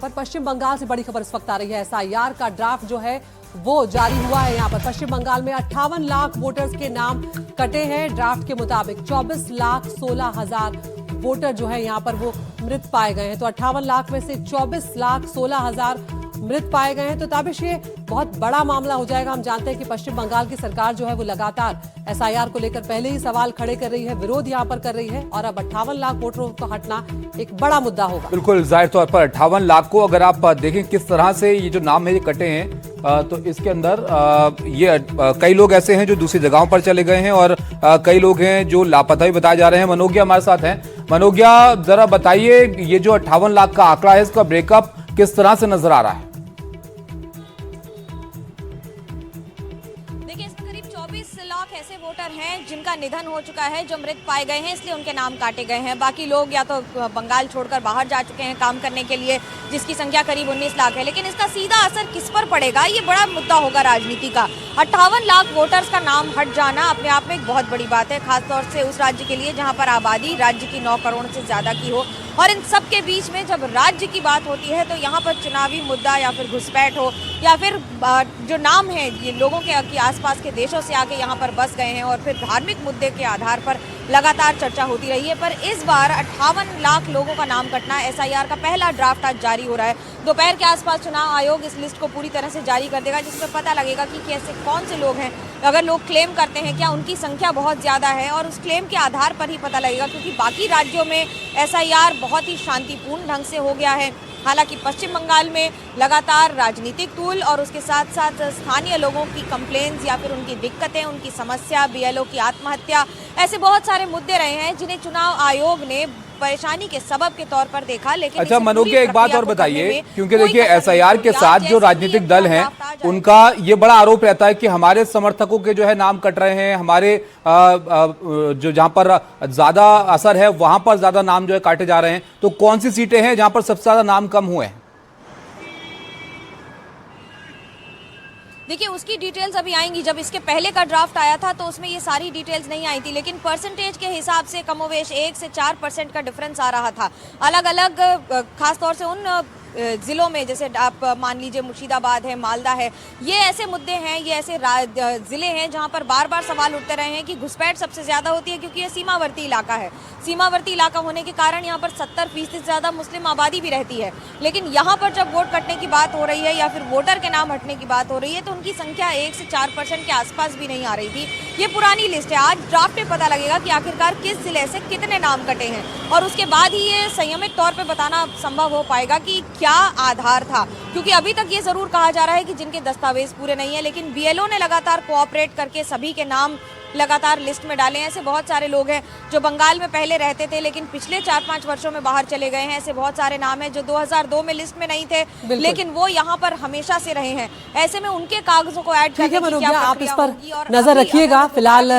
पर पश्चिम बंगाल से बड़ी खबर इस वक्त आ रही है। एसआईआर का ड्राफ्ट जो है वो जारी हुआ है। यहाँ पर पश्चिम बंगाल में 58 लाख वोटर्स के नाम कटे हैं। ड्राफ्ट के मुताबिक 24,16,000 वोटर जो है यहाँ पर वो मृत पाए गए हैं। तो 58 लाख में से 24,16,000 मृत पाए गए हैं। तो ताबिश ये बहुत बड़ा मामला हो जाएगा। हम जानते हैं कि पश्चिम बंगाल की सरकार जो है वो लगातार एसआईआर को लेकर पहले ही सवाल खड़े कर रही है, विरोध यहाँ पर कर रही है, और अब 58 लाख वोटरों को हटना एक बड़ा मुद्दा होगा। बिल्कुल, जाहिर तौर पर 58 लाख को अगर आप देखें किस तरह से ये जो नाम है ये कटे हैं, तो इसके अंदर ये कई लोग ऐसे हैं जो दूसरी जगहों पर चले गए हैं और कई लोग हैं जो लापता भी बताए जा रहे हैं। मनोज्ञा हमारे साथ हैं। मनोज्ञा, जरा बताइए ये जो 58 लाख का आंकड़ा है इसका ब्रेकअप किस तरह से नजर आ रहा है? देखिए, इसमें करीब 24 लाख ऐसे वोटर हैं जिनका निधन हो चुका है, जो मृत पाए गए हैं, इसलिए उनके नाम काटे गए हैं। बाकी लोग या तो बंगाल छोड़कर बाहर जा चुके हैं काम करने के लिए, जिसकी संख्या करीब 19 लाख है। लेकिन इसका सीधा असर किस पर पड़ेगा, ये बड़ा मुद्दा होगा राजनीति का। 58 लाख वोटर्स का नाम हट जाना अपने आप में एक बहुत बड़ी बात है, खासतौर से उस राज्य के लिए जहां पर आबादी राज्य की 9 करोड़ से ज्यादा की हो। और इन सब के बीच में जब राज्य की बात होती है तो यहाँ पर चुनावी मुद्दा या फिर घुसपैठ हो या फिर जो नाम है ये लोगों के आसपास के देशों से आके यहाँ पर बस गए हैं और फिर धार्मिक मुद्दे के आधार पर लगातार चर्चा होती रही है। पर इस बार 58 लाख लोगों का नाम कटना, एसआईआर का पहला ड्राफ्ट आज जारी हो रहा है। दोपहर के आसपास चुनाव आयोग इस लिस्ट को पूरी तरह से जारी कर देगा, जिसमें पता लगेगा कि कैसे कौन से लोग हैं। अगर लोग क्लेम करते हैं क्या उनकी संख्या बहुत ज़्यादा है, और उस क्लेम के आधार पर ही पता लगेगा, क्योंकि बाकी राज्यों में एसआईआर बहुत ही शांतिपूर्ण ढंग से हो गया है। हालांकि पश्चिम बंगाल में लगातार राजनीतिक टूल और उसके साथ साथ स्थानीय लोगों की कंप्लेंट्स या फिर उनकी दिक्कतें, उनकी समस्या, बीएलओ की आत्महत्या, ऐसे बहुत सारे मुद्दे रहे हैं जिन्हें चुनाव आयोग ने परेशानी के सबब के तौर पर देखा। लेकिन अच्छा मनोज्ञा, एक बात और बताइए, क्योंकि देखिए एसआईआर के साथ जो राजनीतिक दल हैं उनका ये बड़ा आरोप रहता है कि हमारे समर्थकों के जो है नाम कट रहे हैं, हमारे जो जहां पर ज्यादा असर है वहां पर ज्यादा नाम जो है काटे जा रहे हैं। तो कौन सी सीटें हैं जहां पर सबसे ज्यादा नाम कम हुए हैं? देखिए, उसकी डिटेल्स अभी आएंगी। जब इसके पहले का ड्राफ्ट आया था तो उसमें ये सारी डिटेल्स नहीं आई थी, लेकिन परसेंटेज के हिसाब से कमोवेश 1 से 4% का डिफरेंस आ रहा था। अलग अलग खासतौर से उन जिलों में, जैसे आप मान लीजिए मुर्शिदाबाद है, मालदा है, ये ऐसे मुद्दे हैं, ये ऐसे जिले हैं जहां पर बार बार सवाल उठते रहे हैं कि घुसपैठ सबसे ज्यादा होती है, क्योंकि ये सीमावर्ती इलाका है। सीमावर्ती इलाका होने के कारण यहाँ पर 70% से ज्यादा मुस्लिम आबादी भी रहती है। लेकिन यहाँ पर जब वोट कटने की बात हो रही है या फिर वोटर के नाम हटने की बात हो रही है तो उनकी संख्या 1 से 4% के आसपास भी नहीं आ रही थी। ये पुरानी लिस्ट है। आज ड्राफ्ट में पता लगेगा कि आखिरकार किस जिले से कितने नाम कटे हैं, और उसके बाद ही ये संयमित तौर पर बताना संभव हो पाएगा कि क्या आधार था। क्योंकि अभी तक ये जरूर कहा जा रहा है कि जिनके दस्तावेज पूरे नहीं है, लेकिन बीएलओ ने लगातार कोऑपरेट करके सभी के नाम लगातार लिस्ट में डाले हैं। ऐसे बहुत सारे लोग हैं जो बंगाल में पहले रहते थे लेकिन पिछले 4-5 वर्षों में बाहर चले गए हैं। ऐसे बहुत सारे नाम हैं जो 2002 में लिस्ट में नहीं थे लेकिन वो यहाँ पर हमेशा से रहे हैं। ऐसे में उनके कागजों को ऐड करके आप इस पर नजर रखिएगा। फिलहाल